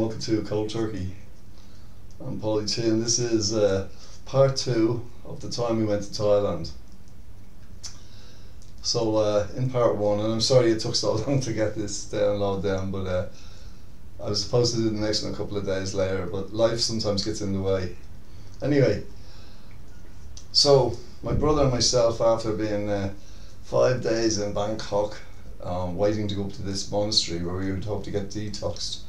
welcome to KoldTurkey. I'm Pauly T, and this is part 2 of the time we went to Thailand. So in part 1, and I'm sorry it took so long to get this download down, but I was supposed to do the next one a couple of days later, but life sometimes gets in the way. Anyway, so my brother and myself, after being 5 days in Bangkok, waiting to go up to this monastery where we would hope to get detoxed.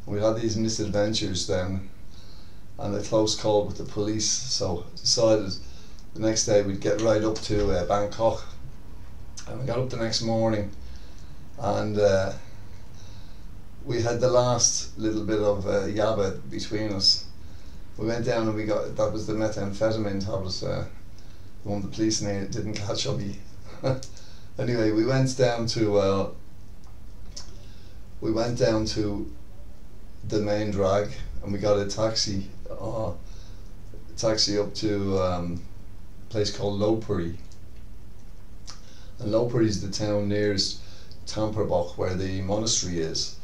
We had these misadventures then and a close call with the police, so decided the next day we'd get right up to Bangkok. And we got up the next morning and we had the last little bit of yabba between us. We went down and we got, that was the methamphetamine tablets, the one the police didn't catch on me. Anyway, we went down to the main drag and we got a taxi up to a place called Lopburi. And Lopburi is the town nearest Tamperbach where the monastery is.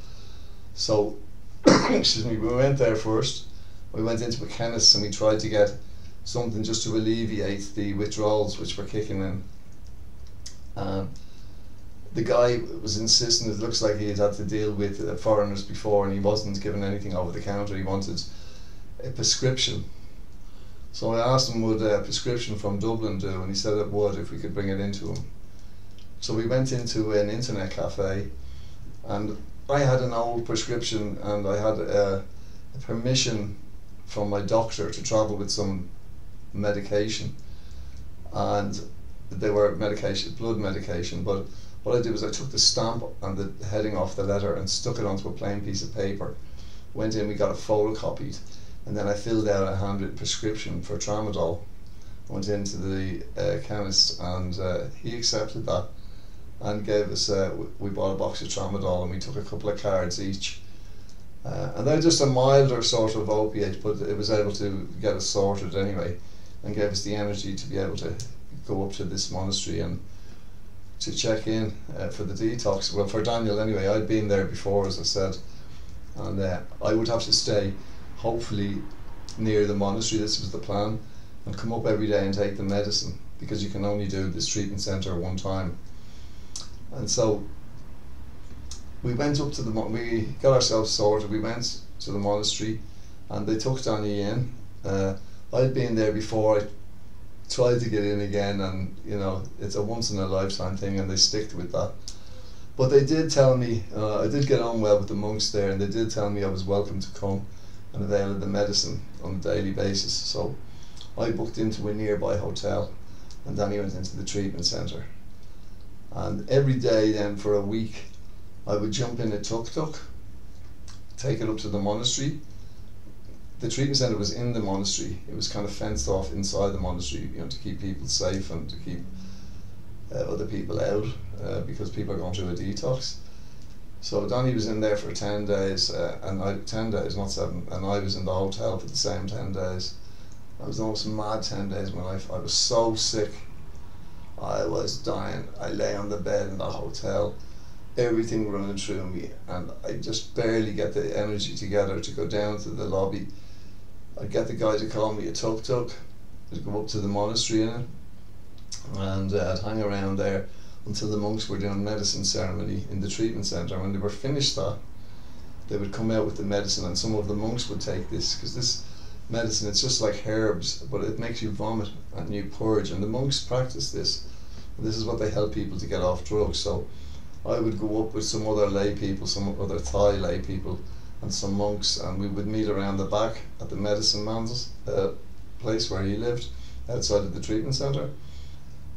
So, excuse me, we went there first. We went into a chemist and we tried to get something just to alleviate the withdrawals which were kicking in. The guy was insisting, it looks like he had to deal with foreigners before and he wasn't given anything over the counter. He wanted a prescription. So I asked him would a prescription from Dublin do, and he said it would if we could bring it into him. So we went into an internet cafe and I had an old prescription and I had a permission from my doctor to travel with some medication, and they were medication, blood medication, but what I did was I took the stamp and the heading off the letter and stuck it onto a plain piece of paper. Went in, we got it photocopied, and then I filled out a handwritten prescription for tramadol. Went into the chemist and he accepted that and gave us, we bought a box of tramadol and we took a couple of cards each. And they're just a milder sort of opiate, but it was able to get us sorted anyway and gave us the energy to be able to go up to this monastery and to check in for the detox. Well, for Daniel anyway, I'd been there before, as I said, and I would have to stay hopefully near the monastery, this was the plan, and come up every day and take the medicine, because you can only do this treatment centre one time. And so we went up to we got ourselves sorted, we went to the monastery and they took Danny in. I'd been there before, I tried to get in again, and you know, it's a once in a lifetime thing and they stick with that. But they did tell me, I did get on well with the monks there, and they did tell me I was welcome to come and avail of the medicine on a daily basis. So I booked into a nearby hotel and Danny went into the treatment centre. And every day then for a week I would jump in a tuk-tuk, take it up to the monastery. The treatment centre was in the monastery. It was kind of fenced off inside the monastery, you know, to keep people safe and to keep other people out, because people are going through a detox. So Donnie was in there for 10 days, and 10 days, not 7, and I was in the hotel for the same 10 days. I was the most mad 10 days of my life. I was so sick. I was dying. I lay on the bed in the hotel, everything running through me, and I just barely get the energy together to go down to the lobby. I'd get the guy to call me a tuk-tuk, I'd go up to the monastery in it, and I'd hang around there until the monks were doing medicine ceremony in the treatment centre. When they were finished that, they would come out with the medicine, and some of the monks would take this, because this medicine, it's just like herbs, but it makes you vomit and you purge, and the monks practice this. This is what they help people to get off drugs. So I would go up with some other lay people, some other Thai lay people and some monks, and we would meet around the back at the medicine man's place where he lived, outside of the treatment centre.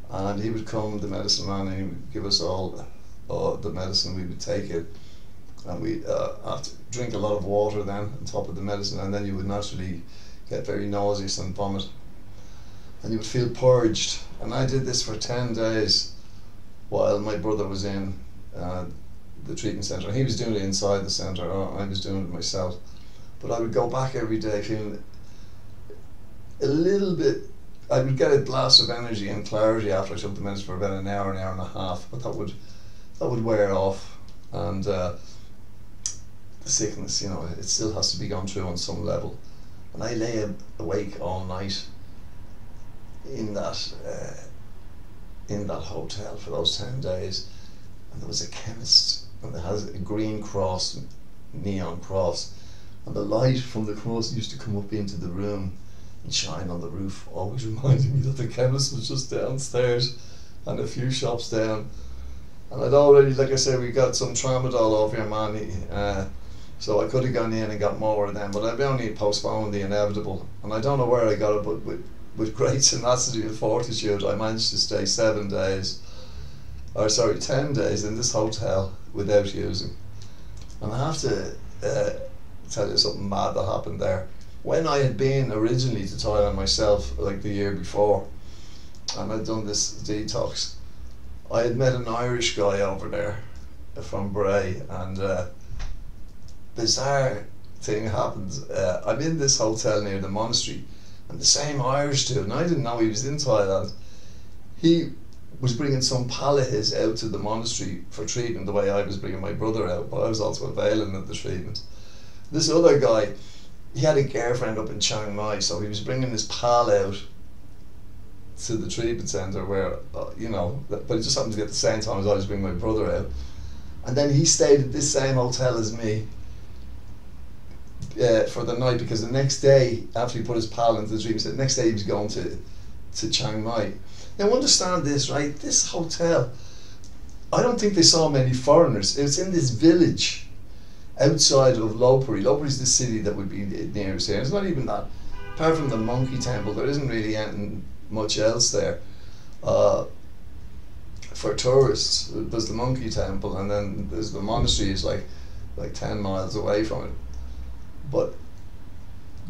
And he would come, the medicine man, and he would give us all the medicine. We would take it, and we have to drink a lot of water then on top of the medicine, and then you would naturally get very nauseous and vomit, and you would feel purged. And I did this for 10 days while my brother was in the treatment centre. He was doing it inside the centre, I was doing it myself. But I would go back every day feeling a little bit, I would get a blast of energy and clarity after I took the medicine for about an hour and a half, but that would wear off. And the sickness, you know, it still has to be gone through on some level. And I lay awake all night in that hotel for those 10 days, and there was a chemist, and it has a green cross, neon cross, and the light from the cross used to come up into the room and shine on the roof, always reminding me that the chemist was just downstairs and a few shops down. And I'd already, like I said, we got some tramadol over here, man, so I could have gone in and got more of them, but I've only postponed the inevitable, and I don't know where I got it, but with great tenacity and fortitude I managed to stay 10 days in this hotel without using. And I have to tell you something mad that happened there. When I had been originally to Thailand myself, like the year before, and I'd done this detox, I had met an Irish guy over there from Bray, and bizarre thing happened. I'm in this hotel near the monastery, and the same Irish dude, and I didn't know he was in Thailand, he was bringing some pal of his out to the monastery for treatment the way I was bringing my brother out, but I was also availing of the treatment. This other guy, he had a girlfriend up in Chiang Mai, so he was bringing his pal out to the treatment centre where, you know, but it just happened to be at the same time as I was bringing my brother out. And then he stayed at this same hotel as me for the night, because the next day, after he put his pal into the treatment centre, the next day he was going to Chiang Mai. Now understand this, right? This hotel, I don't think they saw many foreigners. It's in this village outside of Lopburi. Lopburi is the city that would be nearest here. It's not even that. Apart from the monkey temple, there isn't really anything much else there. For tourists, there's the monkey temple, and then there's the monastery is like 10 miles away from it. But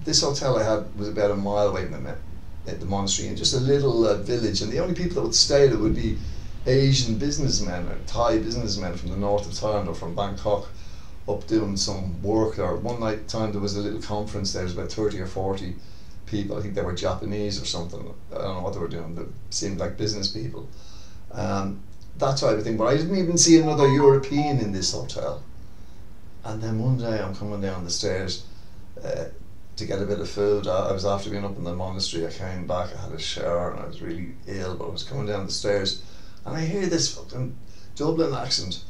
this hotel I had was about a mile away from the monastery, in just a little village, and the only people that would stay there would be Asian businessmen or Thai businessmen from the north of Thailand or from Bangkok, up doing some work. Or one night time there was a little conference there, there was about 30 or 40 people. I think they were Japanese or something. I don't know what they were doing. They seemed like business people, that type of thing. But I didn't even see another European in this hotel. And then one day I'm coming down the stairs to get a bit of food. I was after being up in the monastery. I came back, I had a shower, and I was really ill, but I was coming down the stairs and I hear this fucking Dublin accent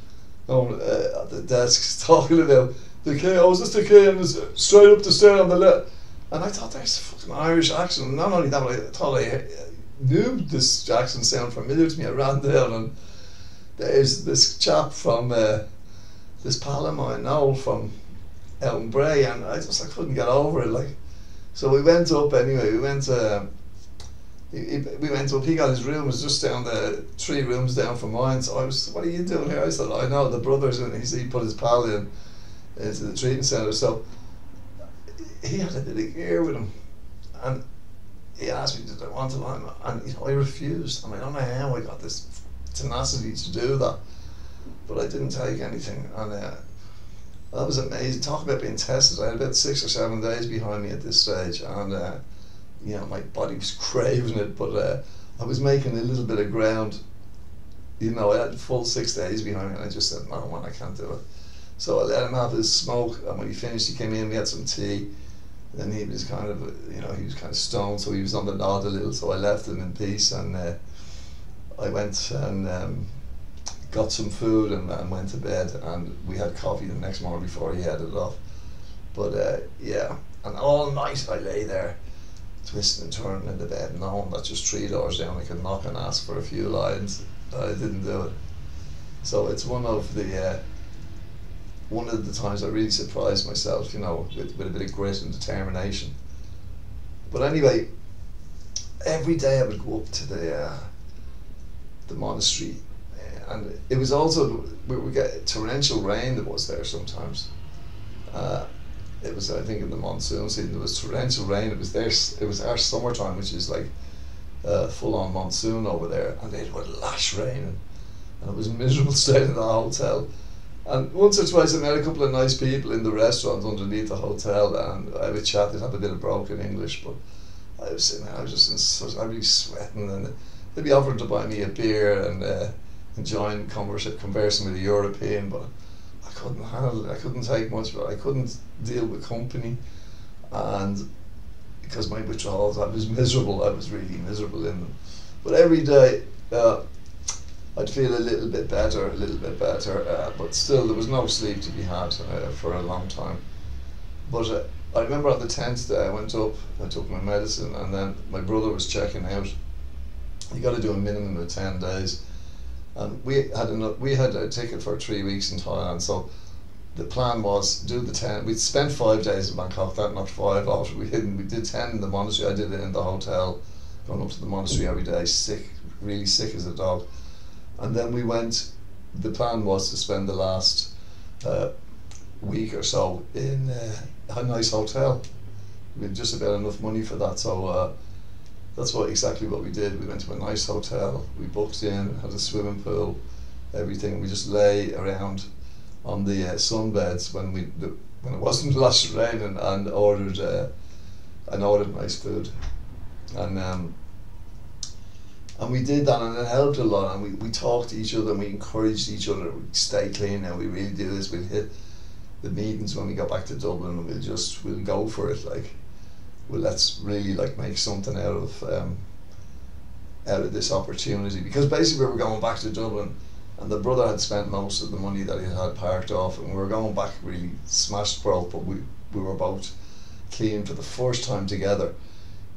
at the desk talking about the key. Oh, is this the key? And it's straight up the stair on the left. And I thought, there's a fucking Irish accent. And not only that, but I thought I knew this accent sounded familiar to me. I ran down, and there's this chap from this pal of mine, Noel, from out in Bray, and I couldn't get over it. Like, so we went up anyway. We went up. He got his room, was just down the 3 rooms down from mine. So I was, what are you doing here? I said, I know the brothers, and he put his pal in into the treatment centre. So he had a bit of gear with him, and he asked me, did I want to lie? And you know, I refused, and I don't know how I got this tenacity to do that, but I didn't take anything. And that was amazing. Talk about being tested. I had about 6 or 7 days behind me at this stage, and you know, my body was craving it, but I was making a little bit of ground. You know, I had full 6 days behind me, and I just said, no, man, I can't do it. So I let him have his smoke, and when he finished, he came in, we had some tea. Then he was kind of, you know, he was kind of stoned, so he was on the nod a little, so I left him in peace, and I went and got some food and went to bed, and we had coffee the next morning before he headed off. But yeah, and all night I lay there, twisting and turning in the bed, knowing that just 3 doors down I could knock and ask for a few lines. I didn't do it. So it's one of the times I really surprised myself, you know, with a bit of grit and determination. But anyway, every day I would go up to the monastery, and it was also, we would get torrential rain that was there sometimes. It was, I think, in the monsoon season, there was torrential rain. It was our summertime, which is like full-on monsoon over there, and it would lash rain, and it was miserable staying in that hotel. And once or twice I met a couple of nice people in the restaurant underneath the hotel, and I would chat. They'd have a bit of broken English, but I was sitting there, I was just I'd be sweating, and they'd be offering to buy me a beer and enjoying conversing with a European, but I couldn't handle it. I couldn't take much of it. I couldn't deal with company, and because my withdrawals, I was miserable. I was really miserable in them. But every day, I'd feel a little bit better, but still there was no sleep to be had for a long time. But I remember on the 10th day I went up, I took my medicine, and then my brother was checking out. You got to do a minimum of 10 days. And we had a ticket for 3 weeks in Thailand, so the plan was do the 10. We'd spent 5 days in Bangkok, that knocked 5 off. We did 10 in the monastery. I did it in the hotel, going up to the monastery every day, sick, really sick as a dog. And then we went, the plan was to spend the last week or so in a nice hotel. We had just about enough money for that, so that's exactly what we did. We went to a nice hotel, we booked in, had a swimming pool, everything. We just lay around on the sunbeds when it wasn't last raining, and ordered nice food. And we did that, and it helped a lot, and we talked to each other, and we encouraged each other, we stay clean now, we really do this, we'll hit the meetings when we go back to Dublin, and we'll go for it, like, well, let's really like make something out of this opportunity, because basically we were going back to Dublin, and the brother had spent most of the money that he had parked off, and we were going back really smashed broke, but we were both clean for the first time together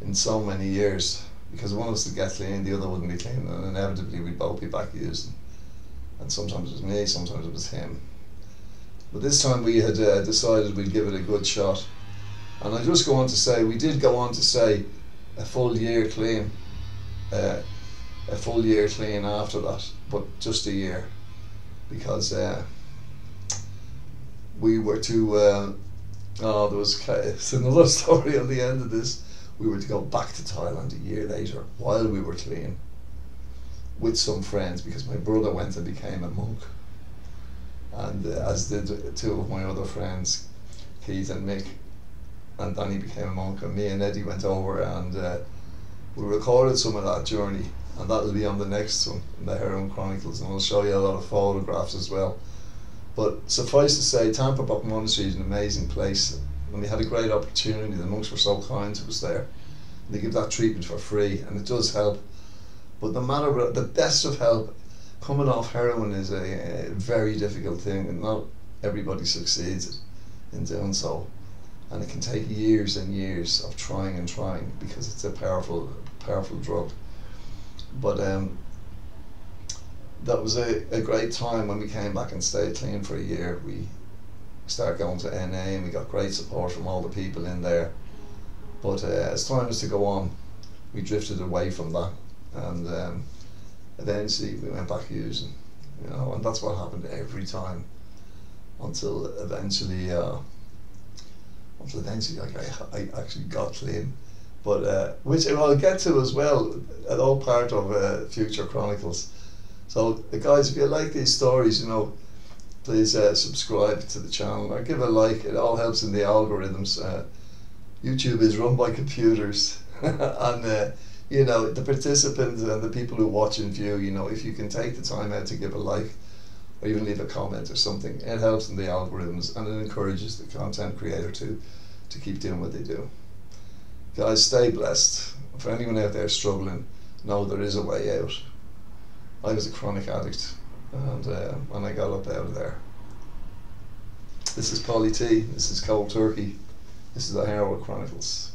in so many years. Because one of us would get clean, the other wouldn't be clean, and inevitably we'd both be back using. And sometimes it was me, sometimes it was him. But this time we had decided we'd give it a good shot. And I just go on to say, we did go on to say a full year clean. A full year clean after that, but just a year. Because we were to, it's another story at the end of this. We were to go back to Thailand a year later while we were clean with some friends, because my brother went and became a monk, and as did two of my other friends, Keith and Mick, and Danny became a monk, and me and Eddie went over, and we recorded some of that journey, and that'll be on the next one, in the Heroin Chronicles, and I'll show you a lot of photographs as well. But suffice to say, Tampabok Monastery is an amazing place. And we had a great opportunity. The monks were so kind to us there. They give that treatment for free, and it does help. But no matter the best of help, coming off heroin is a very difficult thing, and not everybody succeeds in doing so. And it can take years and years of trying and trying, because it's a powerful drug. But that was a great time when we came back and stayed clean for a year. We started going to NA, and we got great support from all the people in there. But as time was to go on, we drifted away from that, and eventually we went back using, and that's what happened every time, until eventually I actually got clean. But which I'll get to as well, all part of future Chronicles. So guys, if you like these stories, please subscribe to the channel or give a like. It all helps in the algorithms. YouTube is run by computers, and the participants and the people who watch and view, if you can take the time out to give a like or even leave a comment or something, it helps in the algorithms, and it encourages the content creator to keep doing what they do. Guys, stay blessed. For anyone out there struggling, know there is a way out. I was a chronic addict, and when I got up out of there. This is Pauly T, this is KoldTurkey, this is the Heroin Chronicles.